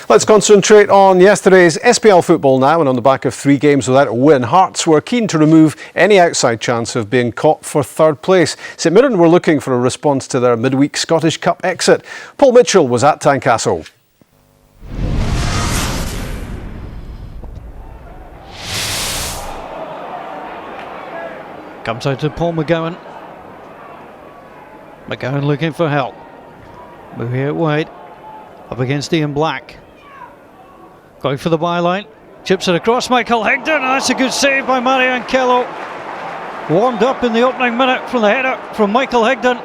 Let's concentrate on yesterday's SPL football now, and on the back of 3 games without a win, Hearts were keen to remove any outside chance of being caught for third place. St Mirren were looking for a response to their midweek Scottish Cup exit. Paul Mitchell was at Tynecastle. Comes out to Paul McGowan. McGowan looking for help. Moving it wide. Up against Ian Black. Going for the byline. Chips it across Michael Higdon. That's a good save by Marian Kello. Warmed up in the opening minute from the header from Michael Higdon.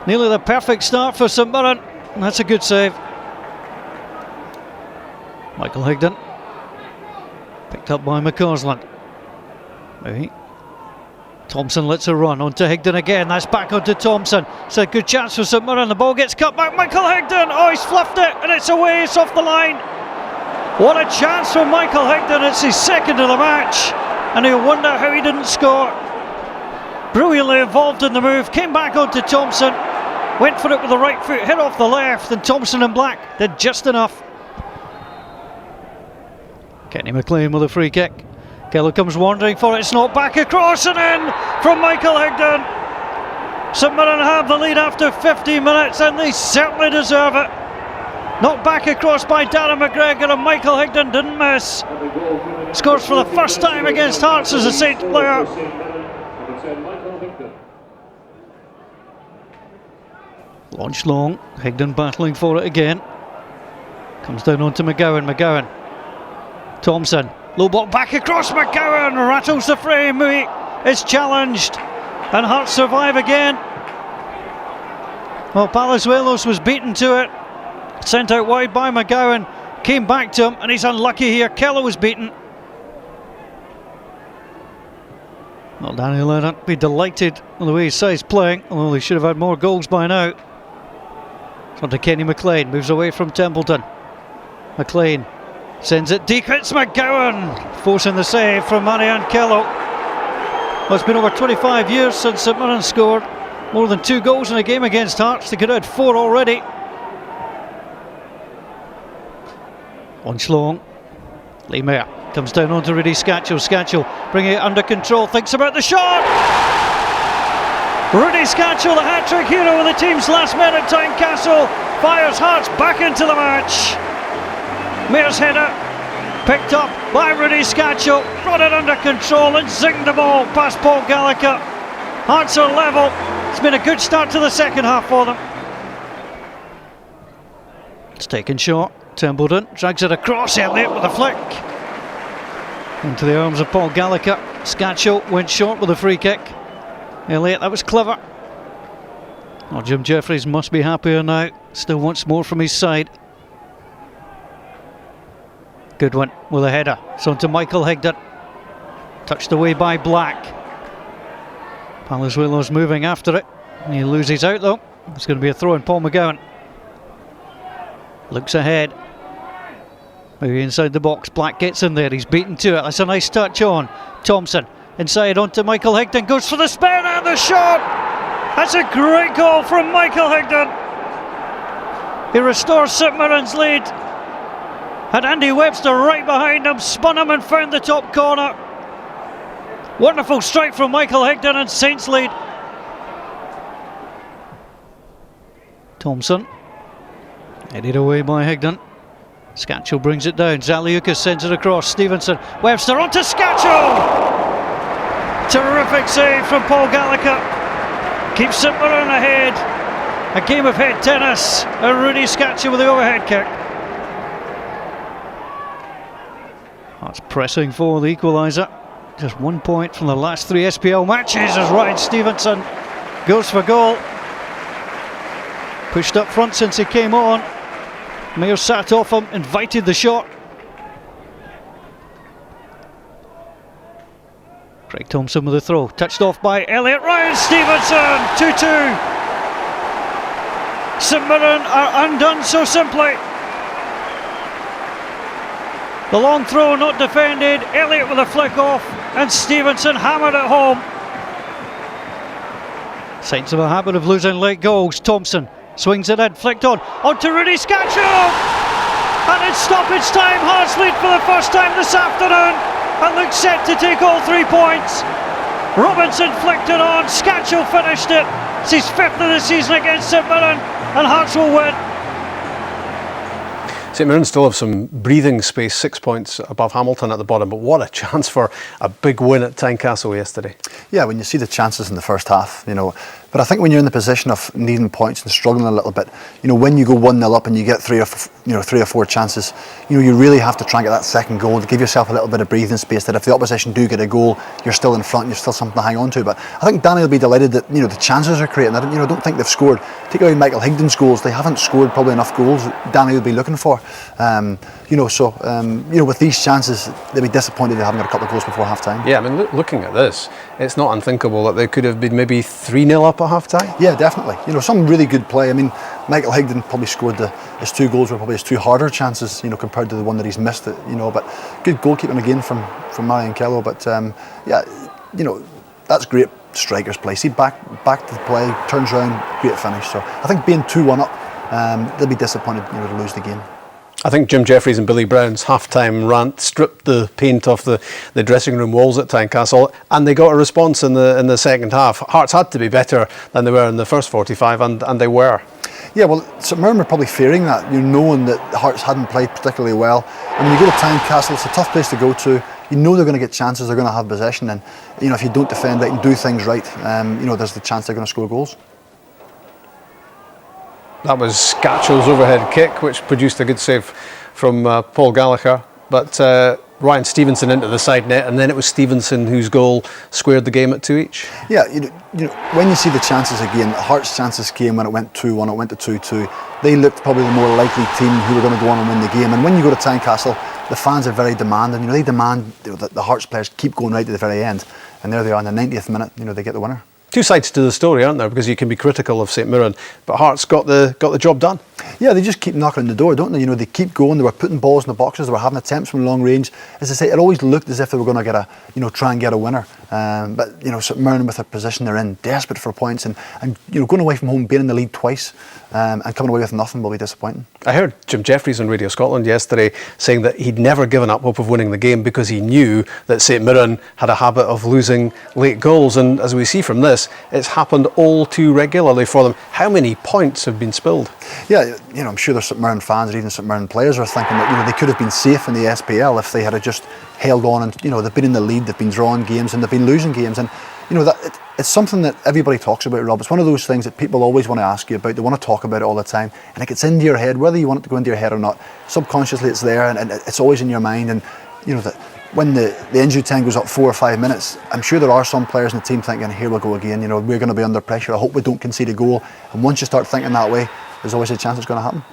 Nearly the perfect start for St Mirren. And that's a good save. Michael Higdon. Picked up by McCausland. Maybe. Thompson lets a run onto Higdon again. That's back onto Thompson. It's a good chance for St Mirren. The ball gets cut back. Michael Higdon. Oh, he's fluffed it and it's away. It's off the line. What a chance for Michael Higdon. It's his second of the match and he'll wonder how he didn't score. Brilliantly involved in the move. Came back onto Thompson. Went for it with the right foot. Hit off the left. And Thompson and Black did just enough. Kenny McLean with a free kick. Kello comes wandering for it, it's not back across and in from Michael Higdon. St Mirren have the lead after 50 minutes and they certainly deserve it. Not back across by Darren McGregor and Michael Higdon didn't miss. Scores for the first time against Hearts as a Saints player. Launched long, Higdon battling for it again. Comes down onto McGowan, McGowan. Thompson. Low ball back across McGowan, rattles the frame, is challenged and Hearts survive again. Well, Palazuelos was beaten to it, sent out wide by McGowan, came back to him and he's unlucky here. Kello was beaten. Well, Daniel Leonard be delighted with the way his side's playing, although they should have had more goals by now. It's on to Kenny McLean, moves away from Templeton. McLean sends it deep, it's McGowan forcing the save from Marian Kello. Well, it's been over 25 years since St Mirren scored more than 2 goals in a game against Hearts. They could have had 4 already. Once long, Lee Mayer comes down onto Rudy Scatchell. Scatchell bringing it under control, thinks about the shot. Rudy Scatchell, the hat-trick hero of the team's last minute at Tynecastle, fires Hearts back into the match. Mayer's header picked up by Rudy Scatchell, brought it under control and zinged the ball past Paul Gallagher. Hearts are level. It's been a good start to the second half for them. It's taken short. Templeton drags it across. Elliott with a flick into the arms of Paul Gallagher. Scatchell went short with a free kick. Elliott, that was clever. Oh, Jim Jeffries must be happier now. Still wants more from his side. Good one with a header. It's on to Michael Higdon. Touched away by Black. Palazuelos moving after it. And he loses out though. It's going to be a throw in. Paul McGowan looks ahead. Maybe inside the box. Black gets in there. He's beaten to it. That's a nice touch on. Thompson inside onto Michael Higdon. Goes for the spin and the shot. That's a great goal from Michael Higdon. He restores St Mirren's lead. Had Andy Webster right behind him, spun him and found the top corner. Wonderful strike from Michael Higdon and Saints lead. Thompson headed away by Higdon. Scatchell brings it down. Zaliukas sends it across. Stevenson. Webster onto Scatchell. Terrific save from Paul Gallagher. Keeps St Mirren ahead. A game of head tennis. And Rudy Scatchell with the overhead kick. That's pressing for the equaliser. Just 1 point from the last 3 SPL matches as Ryan Stevenson goes for goal. Pushed up front since he came on. Mayer sat off him, invited the shot. Craig Thompson with a throw, touched off by Elliott. Ryan Stevenson, 2-2. St Mirren are undone so simply. The long throw not defended, Elliott with a flick off, and Stevenson hammered it home. Saints have a habit of losing late goals. Thompson swings it in, flicked on, onto Rudy Scatchell! And it's stoppage time. Hearts lead for the first time this afternoon and look set to take all 3 points. Robinson flicked it on, Scatchell finished it. It's his 5th of the season against St Mirren, and Hearts will win. St Mirren still have some breathing space, 6 points above Hamilton at the bottom, but what a chance for a big win at Tynecastle yesterday. Yeah, when you see the chances in the first half, but I think when you're in the position of needing points and struggling a little bit, when you go 1-0 up and you get three or four chances, you really have to try and get that second goal to give yourself a little bit of breathing space, that if the opposition do get a goal, you're still in front and you're still something to hang on to. But I think Danny will be delighted that the chances are creating. I don't think they've scored. Take away Michael Higdon's goals, they haven't scored probably enough goals Danny will be looking for. With these chances, they'll be disappointed they haven't got a couple of goals before half time. Yeah, I mean, looking at this, it's not unthinkable that they could have been maybe 3-0 up at half time. Yeah, definitely. Some really good play. I mean, Michael Higdon probably scored his 2 goals were probably his 2 harder chances, compared to the one that he's missed. But good goalkeeping again from Marion Kello. But that's great strikers play. See, back to the play, turns around, great finish. So I think being 2-1 up, they'll be disappointed to lose the game. I think Jim Jeffries and Billy Brown's half-time rant stripped the paint off the dressing room walls at Tynecastle, and they got a response in the second half. Hearts had to be better than they were in the first 45, and they were. Yeah, well, St Mirren were probably fearing that, knowing that the Hearts hadn't played particularly well. And when you go to Tynecastle, it's a tough place to go to. They're going to get chances, they're going to have possession, and if you don't defend right and do things right, there's the chance they're going to score goals. That was Scatchell's overhead kick, which produced a good save from Paul Gallagher. But Ryan Stevenson into the side net, and then it was Stevenson whose goal squared the game at 2 each. Yeah, when you see the chances again, Hearts' chances came when it went 2-1, it went to 2-2. They looked probably the more likely team who were going to go on and win the game. And when you go to Tynecastle, the fans are very demanding. They demand that the Hearts players keep going right to the very end. And there they are in the 90th minute. They get the winner. Two sides to the story, aren't there? Because you can be critical of St Mirren, but Hearts got the job done. Yeah, they just keep knocking on the door, don't they? They keep going. They were putting balls in the boxes. They were having attempts from long range. As I say, it always looked as if they were going to get try and get a winner. But St Mirren, with the position they're in, desperate for points, and going away from home, being in the lead twice, and coming away with nothing will be disappointing. I heard Jim Jeffries on Radio Scotland yesterday saying that he'd never given up hope of winning the game because he knew that St Mirren had a habit of losing late goals, and as we see from this, it's happened all too regularly for them. How many points have been spilled? Yeah, I'm sure there's St Mirren fans and even St Mirren players are thinking that they could have been safe in the SPL if they had just held on, and they've been in the lead, they've been drawing games and they've been losing games, and it's something that everybody talks about, Rob. It's one of those things that people always want to ask you about. They want to talk about it all the time, and it gets into your head, whether you want it to go into your head or not. Subconsciously it's there, and it's always in your mind. And that when the injury time goes up 4 or 5 minutes, I'm sure there are some players in the team thinking, here we'll go again, we're going to be under pressure, I hope we don't concede a goal. And once you start thinking that way, there's always a chance it's going to happen.